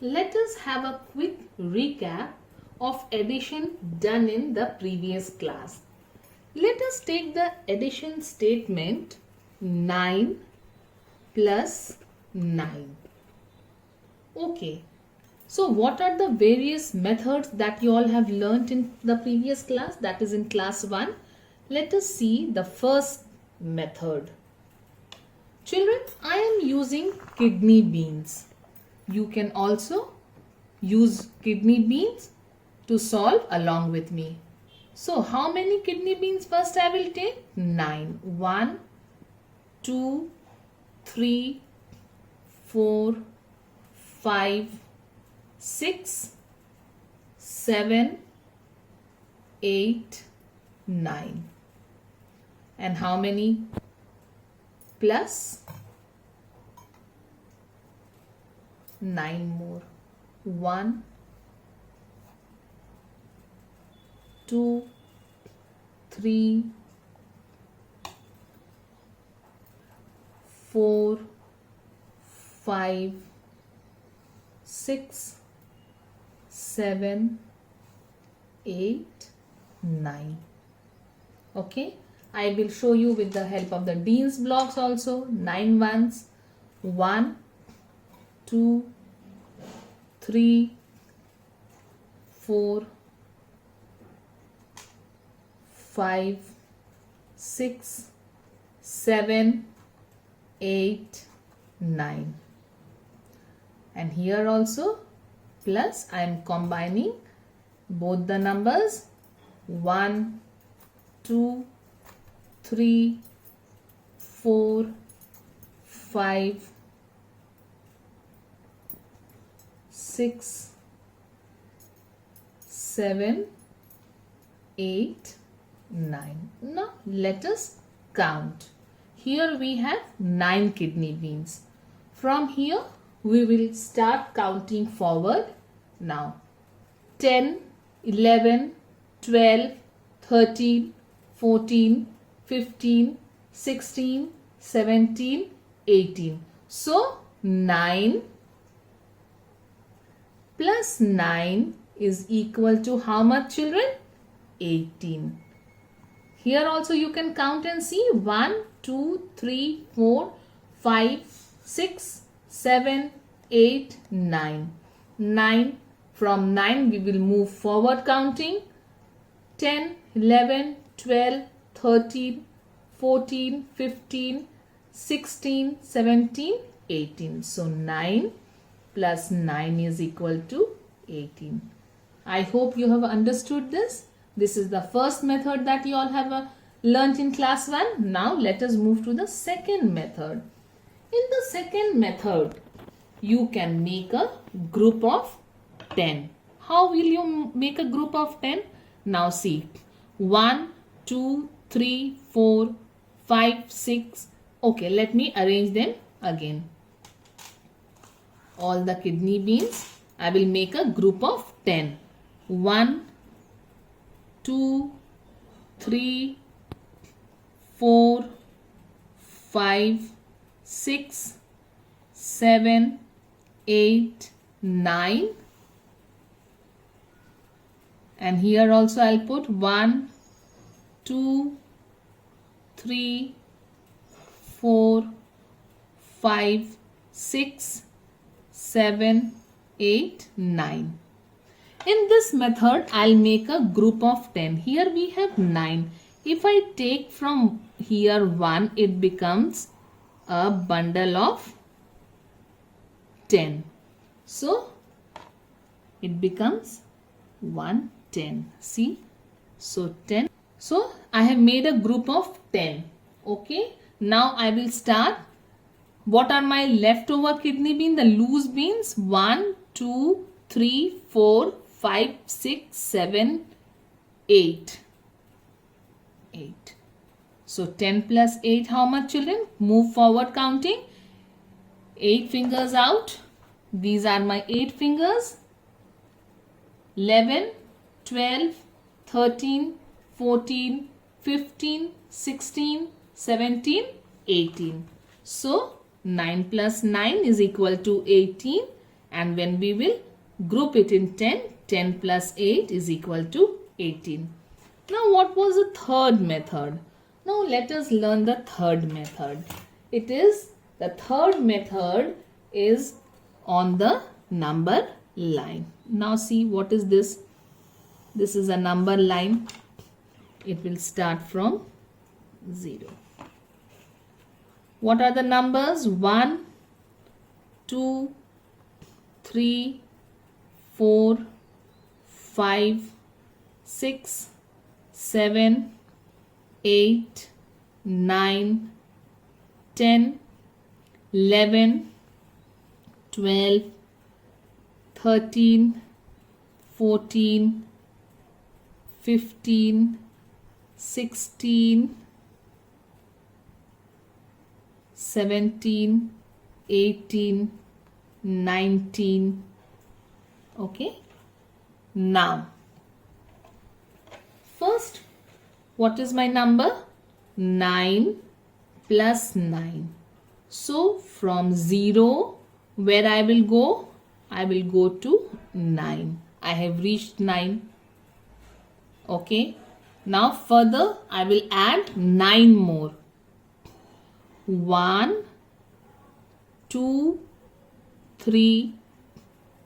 Let us have a quick recap of addition done in the previous class. Let us take the addition statement 9 plus 9. Okay. So what are the various methods that you all have learnt in the previous class, that is in class 1? Let us see the first method. Children, I am using kidney beans. You can also use kidney beans to solve along with me. So how many kidney beans first I will take? 9. 1, 2, 3, 4, 5, 6, 7, 8, 9. And how many plus 9 more? 1, 2, 3, 4, 5, 6, 7, 8, 9. Okay, I will show you with the help of the Dean's blocks also. 9 ones. 1, 2, 3, 4, 5, 6, 7, 8, 9. And here also plus I am combining both the numbers. 1, 2, 3, 4, 5, 6, 7, 8, 9. Now let us count. Here we have 9 kidney beans. From here we will start counting forward. Now 10, 11, 12, 13, 14, 15, 16, 17, 18. So 9 plus 9 is equal to how much, children? 18. Here also you can count and see 1, 2, 3, 4, 5, 6, 7, 8, 9. 9. From 9 we will move forward counting. 10, 11, 12, 13, 14, 15, 16, 17, 18. So 9 plus 9 is equal to 18. I hope you have understood this. This is the first method that you all have learnt in class 1. Now let us move to the second method. In the second method, you can make a group of 10. How will you make a group of 10? Now see, 1, 2, 3, 4, 5, 6. Okay, let me arrange them again. All the kidney beans, I will make a group of 10. 1, 2, 3, 4, 5, 6, 7, 8, 9. And here also I'll put 1, 2, 3, 4, 5, 6, 7, 8, 9. In this method, I'll make a group of 10. Here we have 9. If I take from here 1, it becomes a bundle of 10. So, it becomes 110. See? So, 10. So, I have made a group of 10. Okay. Now, I will start. What are my leftover kidney beans? The loose beans. 1, 2, 3, 4, 5, 6, 7, 8. 8. So 10 plus 8, how much, children? Move forward counting. 8 fingers out. These are my 8 fingers. 11, 12, 13, 14, 15, 16, 17, 18. So 9 plus 9 is equal to 18. And when we will group it in 10, 10 plus 8 is equal to 18. Now what was the third method? Now let us learn the third method. The third method is on the number line. Now see, what is this? This is a number line. It will start from 0. What are the numbers? 1, 2, 3, 4, 5, 6, 7, 8, 9, 10, 11, 12, 13, 14, 15, 16, 17, 18, 19. Okay. Now, first, what is my number? 9 plus 9. So, from 0, where I will go? I will go to 9. I have reached 9. Okay. Now, further, I will add 9 more. 1, 2, 3,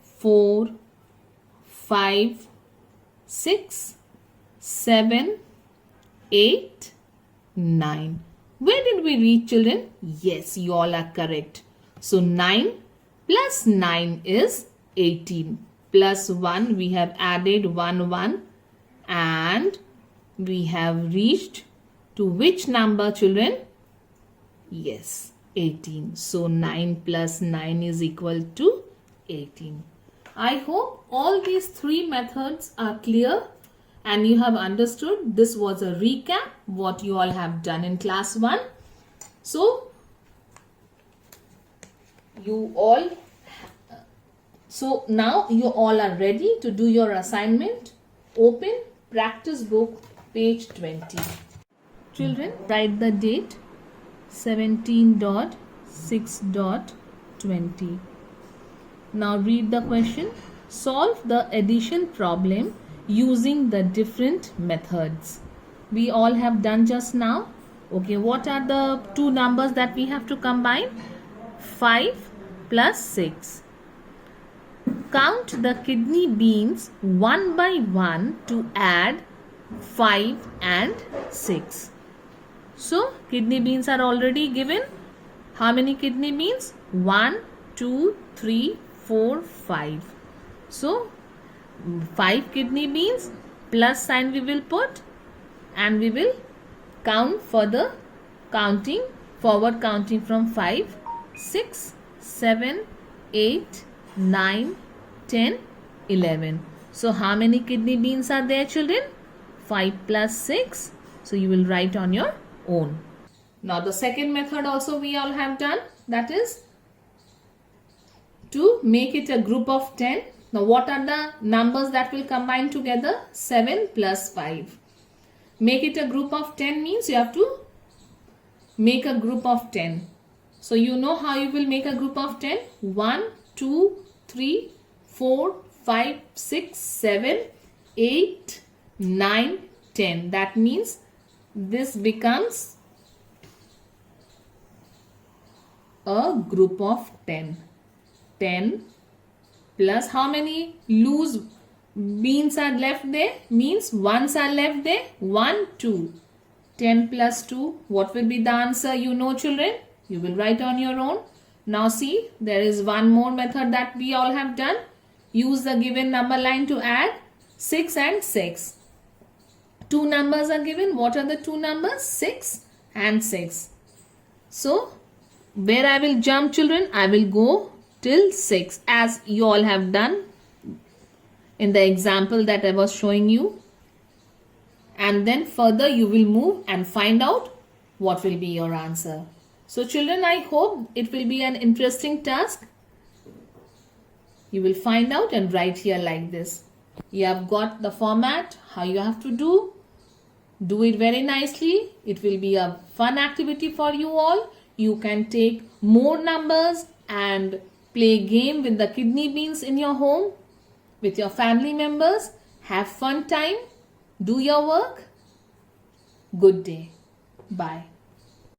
4, 5, 6, 7, 8, 9. Where did we reach, children? Yes, you all are correct. So 9 plus 9 is 18. Plus 1, we have added 1 and we have reached to which number, children? Yes, 18. So 9 plus 9 is equal to 18. I hope all these three methods are clear and you have understood. This was a recap what you all have done in class 1. So now you all are ready to do your assignment. Open practice book page 20. Children, write the date 17.6.20. Now read the question. Solve the addition problem using the different methods. We all have done just now. Okay, what are the two numbers that we have to combine? 5 plus 6. Count the kidney beans one by one to add 5 and 6. So, kidney beans are already given. How many kidney beans? 1, 2, 3, 4, 5. So, 5 kidney beans plus sign we will put and we will count further forward counting from 5, 6, 7, 8, 9, 10, 11. So, how many kidney beans are there, children? 5 plus 6. So, you will write on your own. Now, the second method also we all have done. That is to make it a group of 10. Now, what are the numbers that will combine together? 7 plus 5. Make it a group of 10 means you have to make a group of 10. So, you know how you will make a group of 10? 1, 2, 3, 4, 5, 6, 7, 8, 9, 10. That means this becomes a group of 10. 10 plus how many loose beans are left there? Means ones are left there. 1, 2. 10 plus 2. What will be the answer? You know, children. You will write on your own. Now see, there is one more method that we all have done. Use the given number line to add 6 and 6. Two numbers are given. What are the two numbers? 6 and 6. So, where I will jump, children? I will go till 6 as you all have done in the example that I was showing you. And then further you will move and find out what will be your answer. So children, I hope it will be an interesting task. You will find out and write here like this. You have got the format, how you have to do. Do it very nicely. It will be a fun activity for you all. You can take more numbers and play a game with the kidney beans in your home, with your family members, have fun time, do your work. Good day. Bye.